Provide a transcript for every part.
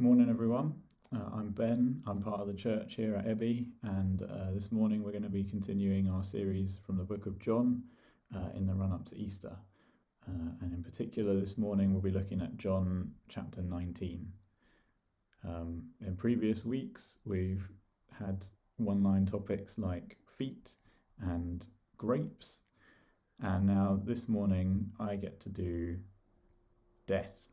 Morning, everyone. I'm Ben. I'm part of the church here at Ebby, and this morning we're going to be continuing our series from the book of John in the run up to Easter. And in particular, this morning we'll be looking at John chapter 19. In previous weeks, we've had one-line topics like feet and grapes, and now this morning I get to do death.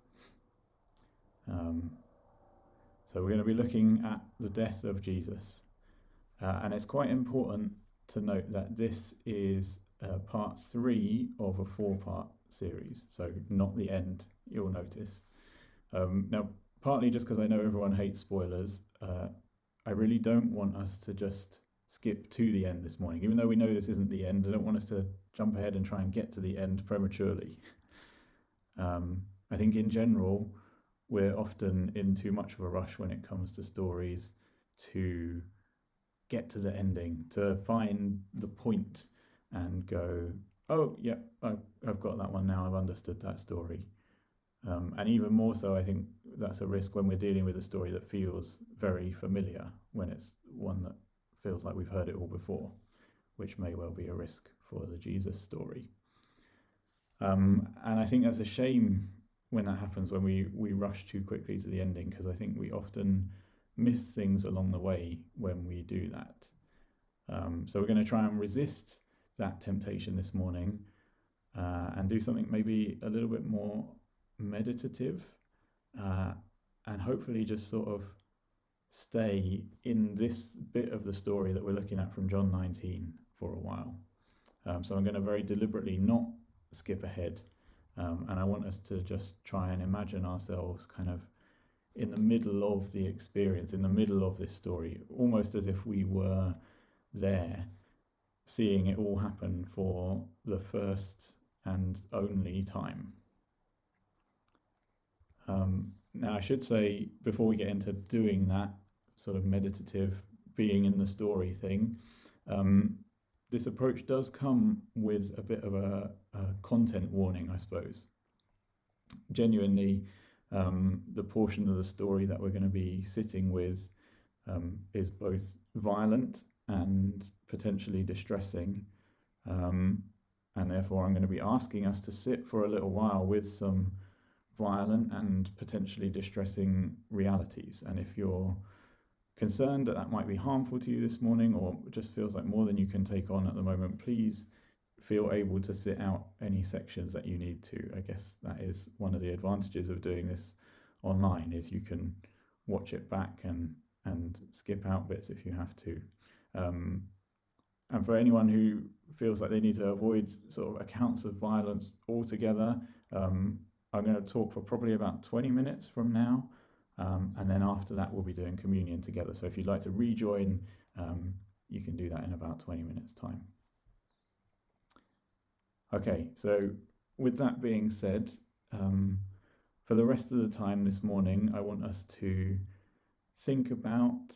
So we're going to be looking at the death of Jesus. And it's quite important to note that this is part 3 of a 4-part series, so not the end, you'll notice. Now, partly just because I know everyone hates spoilers, I really don't want us to just skip to the end this morning. Even though we know this isn't the end, I don't want us to jump ahead and try and get to the end prematurely. I think in general, we're often in too much of a rush when it comes to stories to get to the ending, to find the point and go, oh, yeah, I've got that one now, I've understood that story. And even more so, I think that's a risk when we're dealing with a story that feels very familiar, when it's one that feels like we've heard it all before, which may well be a risk for the Jesus story. And I think that's a shame when that happens, when we rush too quickly to the ending, because I think we often miss things along the way when we do that. So we're going to try and resist that temptation this morning and do something maybe a little bit more meditative and hopefully just sort of stay in this bit of the story that we're looking at from John 19 for a while. So I'm going to very deliberately not skip ahead. And I want us to just try and imagine ourselves kind of in the middle of the experience, in the middle of this story, almost as if we were there, seeing it all happen for the first and only time. Now, I should say, before we get into doing that sort of meditative being in the story thing, this approach does come with a bit of a content warning, I suppose. Genuinely, the portion of the story that we're going to be sitting with is both violent and potentially distressing. And therefore, I'm going to be asking us to sit for a little while with some violent and potentially distressing realities. And if you're concerned that might be harmful to you this morning, or just feels like more than you can take on at the moment, please feel able to sit out any sections that you need to. I guess that is one of the advantages of doing this online, is you can watch it back and skip out bits if you have to. And for anyone who feels like they need to avoid sort of accounts of violence altogether, I'm going to talk for probably about 20 minutes from now. And then after that, we'll be doing communion together. So if you'd like to rejoin, you can do that in about 20 minutes' time. Okay, so with that being said, for the rest of the time this morning, I want us to think about,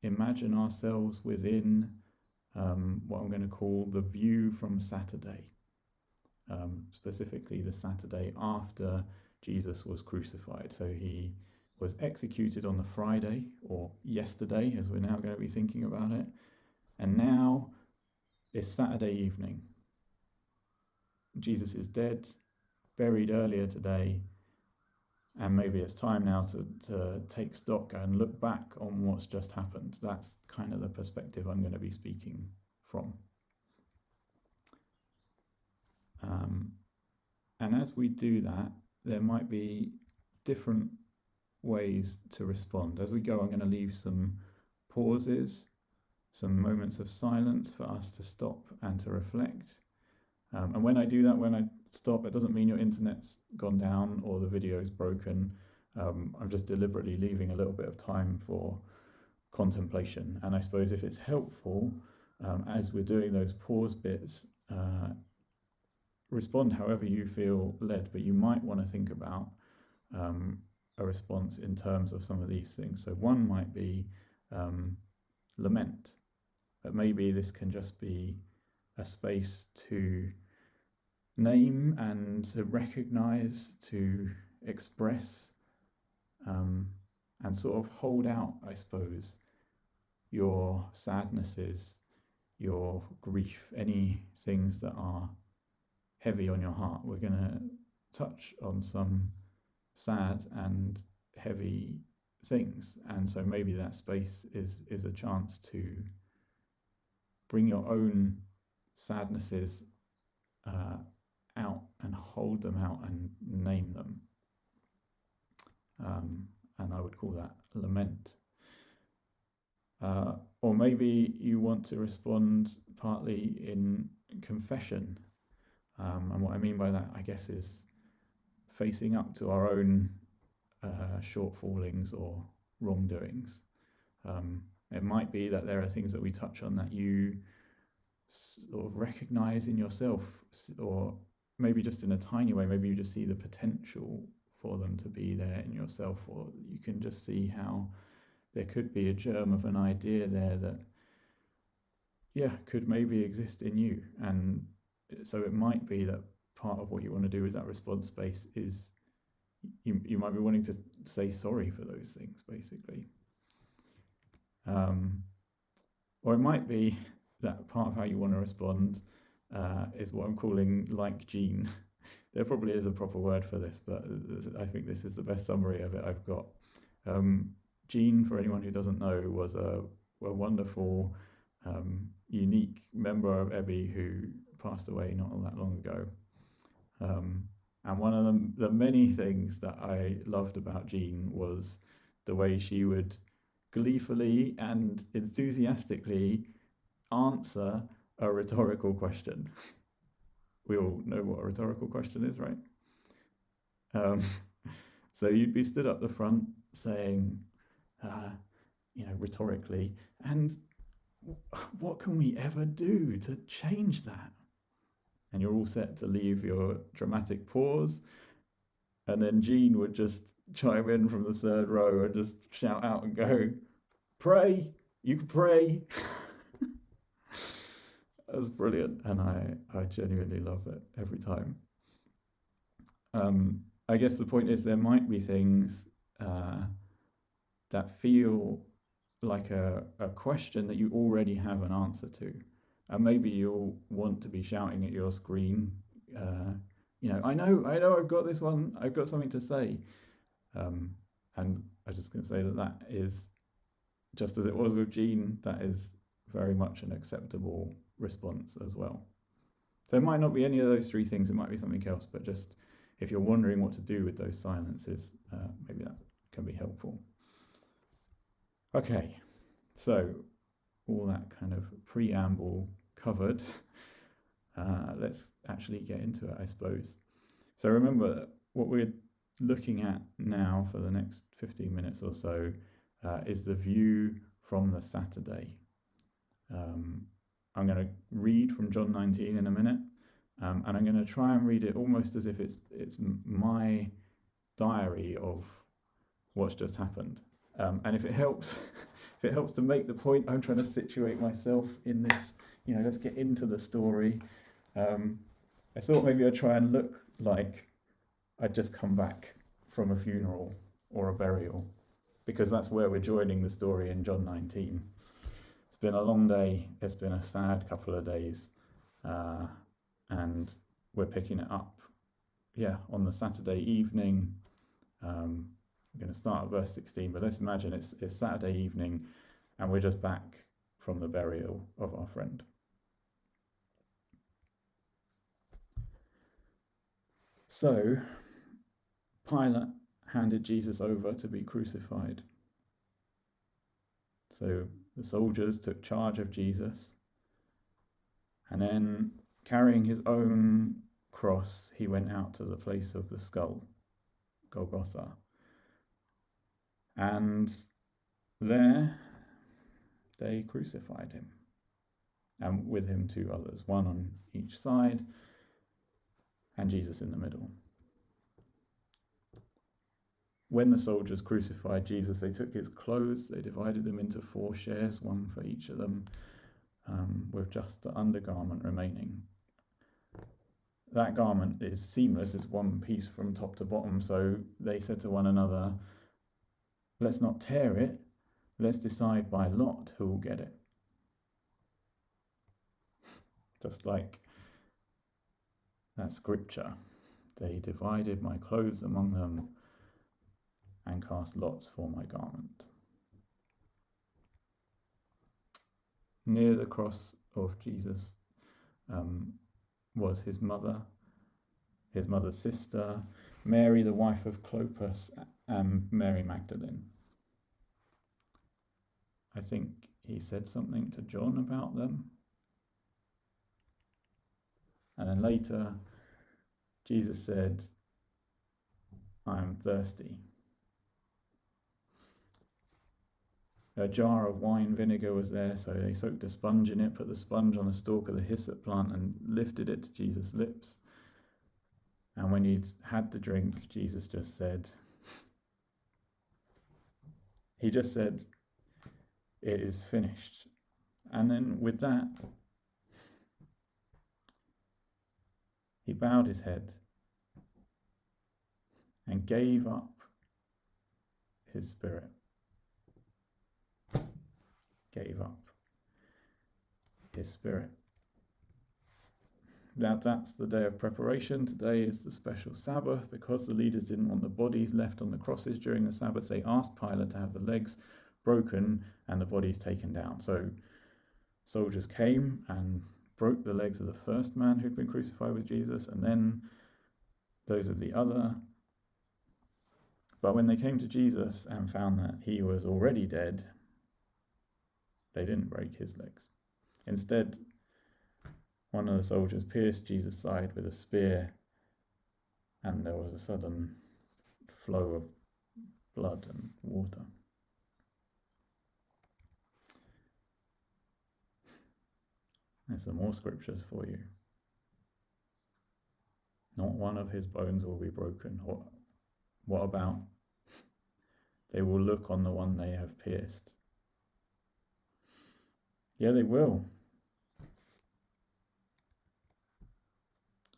imagine ourselves within what I'm going to call the view from Saturday, specifically the Saturday after Jesus was crucified. So he was executed on the Friday, or yesterday, as we're now going to be thinking about it. And now it's Saturday evening. Jesus is dead, buried earlier today, and maybe it's time now to take stock and look back on what's just happened. That's kind of the perspective I'm going to be speaking from. And as we do that, there might be different ways to respond. As we go, I'm going to leave some pauses, some moments of silence for us to stop and to reflect. And when I do that, when I stop, it doesn't mean your internet's gone down or the video's broken. I'm just deliberately leaving a little bit of time for contemplation. And I suppose if it's helpful, as we're doing those pause bits, respond however you feel led, but you might want to think about a response in terms of some of these things. So one might be lament, but maybe this can just be a space to name and to recognize, to express and sort of hold out, I suppose, your sadnesses, your grief, any things that are heavy on your heart. We're going to touch on some sad and heavy things, and so maybe that space is a chance to bring your own sadnesses out and hold them out and name them. And I would call that lament. Or maybe you want to respond partly in confession. And what I mean by that, I guess, is facing up to our own shortfallings or wrongdoings. It might be that there are things that we touch on that you sort of recognize in yourself, or maybe just in a tiny way, maybe you just see the potential for them to be there in yourself, or you can just see how there could be a germ of an idea there that, could maybe exist in you. And so it might be that part of what you want to do with that response space is you might be wanting to say sorry for those things, basically. Or it might be that part of how you want to respond is what I'm calling like Jean. There probably is a proper word for this, but I think this is the best summary of it I've got. Jean, for anyone who doesn't know, was a wonderful, unique member of Ebby who passed away not all that long ago. And one of the many things that I loved about Jean was the way she would gleefully and enthusiastically answer a rhetorical question. We all know what a rhetorical question is, right? So you'd be stood up the front saying, rhetorically, and what can we ever do to change that? And you're all set to leave your dramatic pause, and then Jean would just chime in from the third row and just shout out and go, pray, you can pray. That's brilliant, and I genuinely love it every time. I guess the point is there might be things that feel like a question that you already have an answer to. And maybe you'll want to be shouting at your screen, I know I've got this one, I've got something to say. And I'm just going to say that is, just as it was with Jean, that is very much an acceptable response as well. So it might not be any of those three things, it might be something else, but just if you're wondering what to do with those silences, maybe that can be helpful. Okay, so all that kind of preamble covered, let's actually get into it, I suppose. So remember, what we're looking at now for the next 15 minutes or so is the view from the Saturday. I'm going to read from John 19 in a minute, and I'm going to try and read it almost as if it's my diary of what's just happened. And if it helps, to make the point, I'm trying to situate myself in this, let's get into the story. I thought maybe I'd try and look like I'd just come back from a funeral or a burial, because that's where we're joining the story in John 19. It's been a long day, it's been a sad couple of days, and we're picking it up, on the Saturday evening. I'm going to start at verse 16, but let's imagine it's Saturday evening and we're just back from the burial of our friend. So Pilate handed Jesus over to be crucified. So the soldiers took charge of Jesus, and then carrying his own cross, he went out to the place of the skull, Golgotha. And there they crucified him, and with him two others, one on each side, and Jesus in the middle. When the soldiers crucified Jesus, they took his clothes, they divided them into 4 shares, one for each of them, with just the undergarment remaining. That garment is seamless, it's one piece from top to bottom, so they said to one another, Let's not tear it. Let's decide by lot who will get it. Just like that scripture. They divided my clothes among them and cast lots for my garment. Near the cross of Jesus was his mother's sister, Mary, the wife of Clopas, and Mary Magdalene. I think he said something to John about them. And then later, Jesus said, I am thirsty. A jar of wine vinegar was there, so they soaked a sponge in it, put the sponge on a stalk of the hyssop plant and lifted it to Jesus' lips. And when he'd had the drink, Jesus just said, it is finished. And then with that, he bowed his head and gave up his spirit. Gave up his spirit. Now that's the day of preparation. Today is the special Sabbath. Because the leaders didn't want the bodies left on the crosses during the Sabbath, they asked Pilate to have the legs broken and the bodies taken down. So soldiers came and broke the legs of the first man who'd been crucified with Jesus, and then those of the other. But when they came to Jesus and found that he was already dead, they didn't break his legs. Instead, one of the soldiers pierced Jesus' side with a spear, and there was a sudden flow of blood and water. There's some more scriptures for you. Not one of his bones will be broken. What about? They will look on the one they have pierced. Yeah, they will.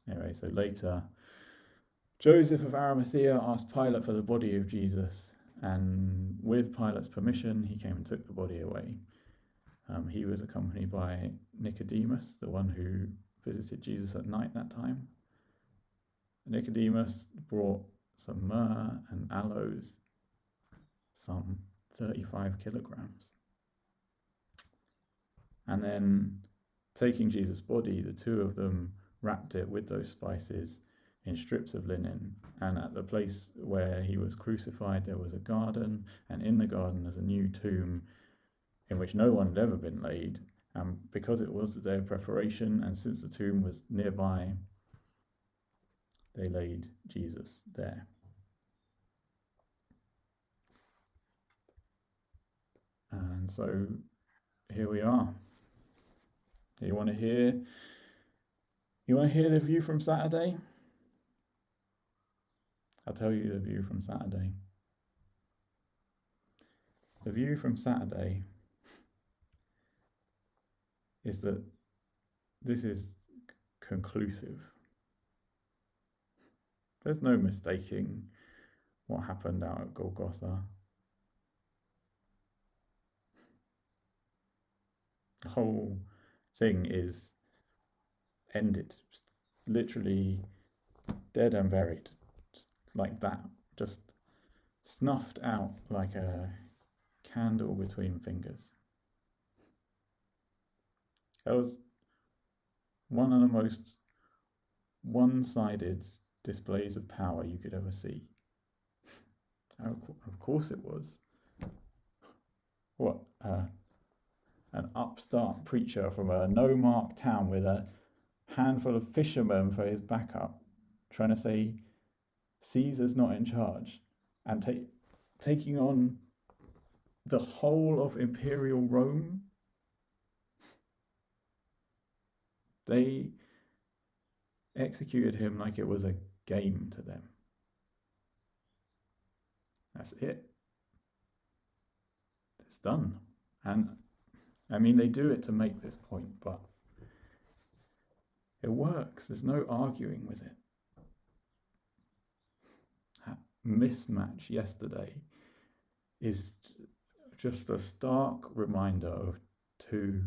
Anyway, so later, Joseph of Arimathea asked Pilate for the body of Jesus, and with Pilate's permission, he came and took the body away. He was accompanied by Nicodemus, the one who visited Jesus at night that time. Nicodemus brought some myrrh and aloes, some 35 kilograms. And then, taking Jesus' body, the two of them wrapped it with those spices in strips of linen. And at the place where he was crucified, there was a garden, and in the garden there's a new tomb in which no one had ever been laid. And because it was the day of preparation, and since the tomb was nearby, they laid Jesus there. And so here we are. You want to hear the view from Saturday? I'll tell you the view from Saturday. The view from Saturday is that this is conclusive. There's no mistaking what happened out at Golgotha. The whole thing is ended, just literally dead and buried, just like that, just snuffed out like a candle between fingers. That was one of the most one-sided displays of power you could ever see. Of course it was. What, an upstart preacher from a no-mark town with a handful of fishermen for his backup, trying to say Caesar's not in charge, and taking on the whole of imperial Rome. They executed him like it was a game to them. That's it. It's done. And I mean, they do it to make this point, but it works. There's no arguing with it. That mismatch yesterday is just a stark reminder of two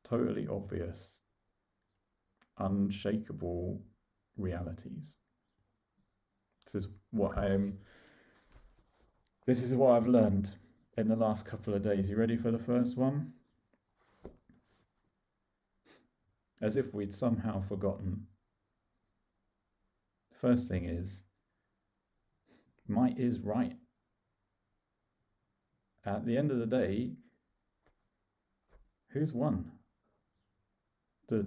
totally obvious, unshakable realities. This is what I've learned in the last couple of days. You ready for the first one? As if we'd somehow forgotten. The first thing is, might is right. At the end of the day, who's won? The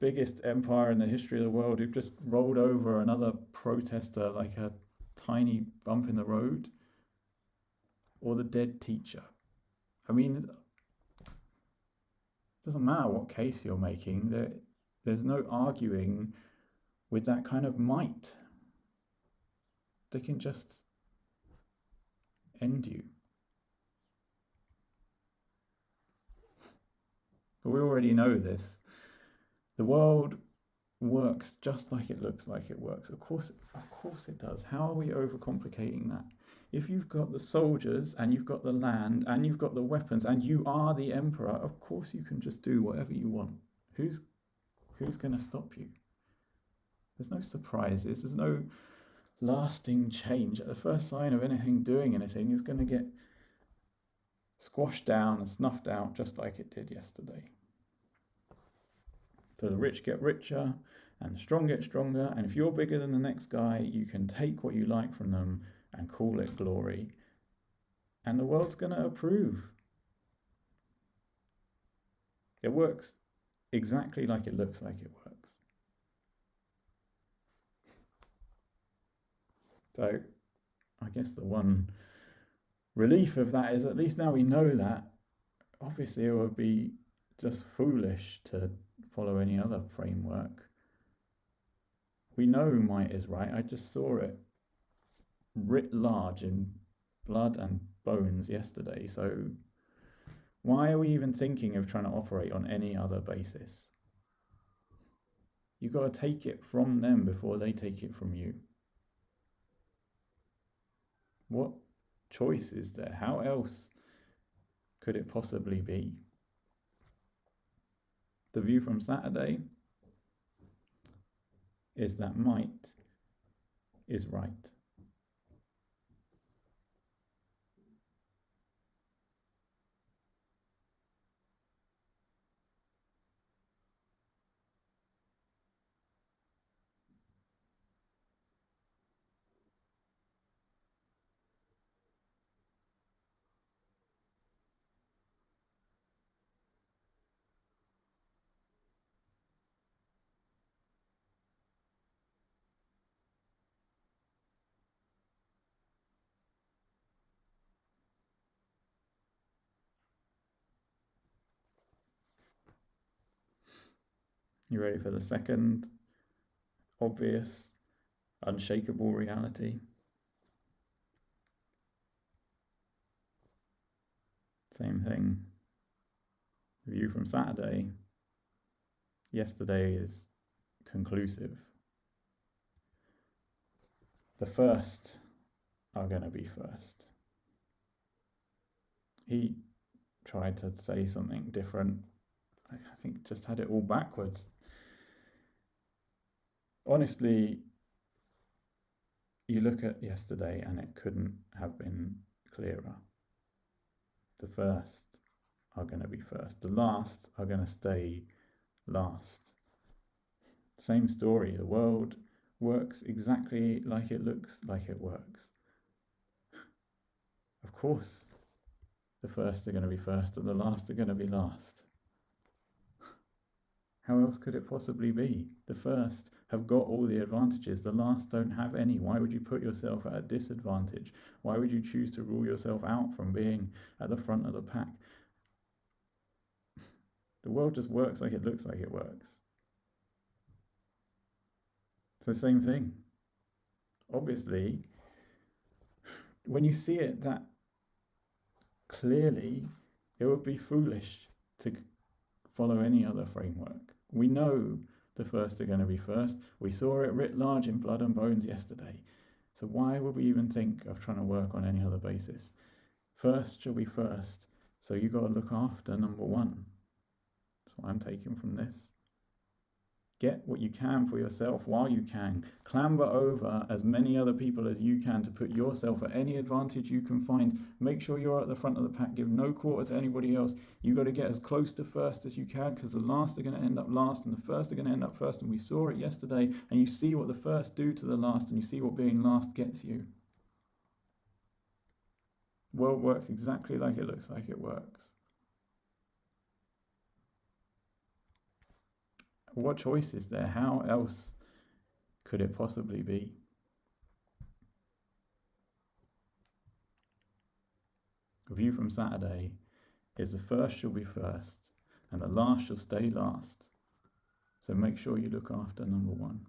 biggest empire in the history of the world who just rolled over another protester like a tiny bump in the road? Or the dead teacher? I mean, it doesn't matter what case you're making, there's no arguing with that kind of might. They can just end you. But we already know this. The world works just like it looks like it works. Of course it does. How are we overcomplicating that? If you've got the soldiers and you've got the land and you've got the weapons and you are the emperor, of course you can just do whatever you want. Who's going to stop you? There's no surprises. There's no lasting change. At the first sign of anything doing anything is going to get squashed down and snuffed out just like it did yesterday. So the rich get richer and the strong get stronger, and if you're bigger than the next guy, you can take what you like from them and call it glory, and the world's going to approve. It works exactly like it looks like it works. So I guess the one relief of that is at least now we know that. Obviously it would be just foolish to follow any other framework. We know might is right. I just saw it writ large in blood and bones yesterday. So why are we even thinking of trying to operate on any other basis? You've got to take it from them before they take it from you. What choice is there? How else could it possibly be? The view from Saturday is that might is right. You ready for the second obvious, unshakable reality? Same thing. The view from Saturday. Yesterday is conclusive. The first are going to be first. He tried to say something different. I think just had it all backwards. Honestly, you look at yesterday and it couldn't have been clearer. The first are going to be first. The last are going to stay last. Same story. The world works exactly like it looks like it works. Of course, the first are going to be first and the last are going to be last. How else could it possibly be? The first have got all the advantages, the last don't have any. Why would you put yourself at a disadvantage? Why would you choose to rule yourself out from being at the front of the pack? The world just works like it looks like it works. It's the same thing. Obviously, when you see it that clearly, it would be foolish to follow any other framework. We know the first are going to be first. We saw it writ large in blood and bones yesterday. So why would we even think of trying to work on any other basis? First shall be first. So you've got to look after number one. That's what I'm taking from this. Get what you can for yourself while you can. Clamber over as many other people as you can to put yourself at any advantage you can find. Make sure you're at the front of the pack. Give no quarter to anybody else. You've got to get as close to first as you can, because the last are going to end up last and the first are going to end up first. And we saw it yesterday. And you see what the first do to the last, and you see what being last gets you. The world works exactly like it looks like it works. What choice is there? How else could it possibly be? A view from Saturday is the first shall be first and the last shall stay last. So make sure you look after number one.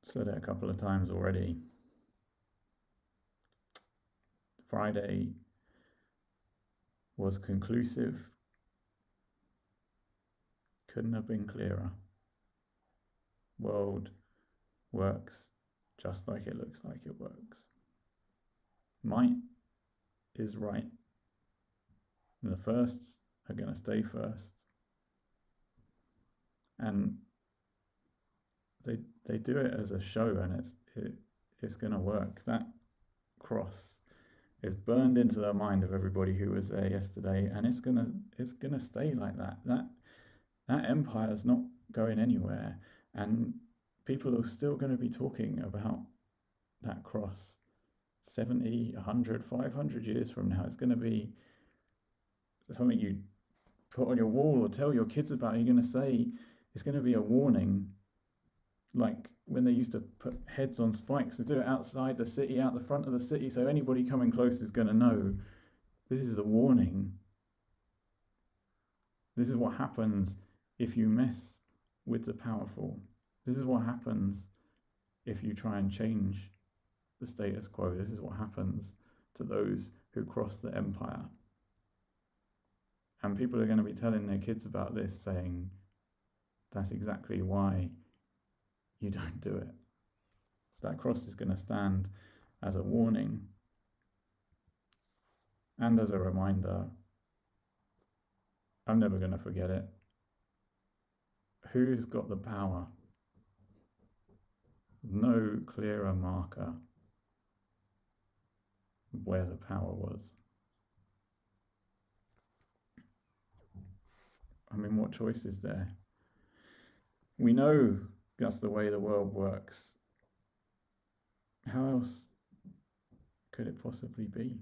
Said it a couple of times already. Friday was conclusive. Couldn't have been clearer. World works just like it looks like it works. Might is right. And the firsts are going to stay first. And they do it as a show, and it's going to work. That cross is burned into the mind of everybody who was there yesterday, and it's gonna stay like that. That empire's not going anywhere, and people are still going to be talking about that cross 70, 100, 500 years from now. It's going to be something you put on your wall or tell your kids about. You're going to say it's going to be a warning, like when they used to put heads on spikes to do it outside the city, out the front of the city, so anybody coming close is going to know this is a warning. This is what happens if you mess with the powerful. This is what happens if you try and change the status quo. This is what happens to those who cross the empire. And people are going to be telling their kids about this, saying, that's exactly why you don't do it. That cross is going to stand as a warning and as a reminder. I'm never going to forget it. Who's got the power? No clearer marker of where the power was. I mean, what choice is there? We know that's the way the world works. How else could it possibly be?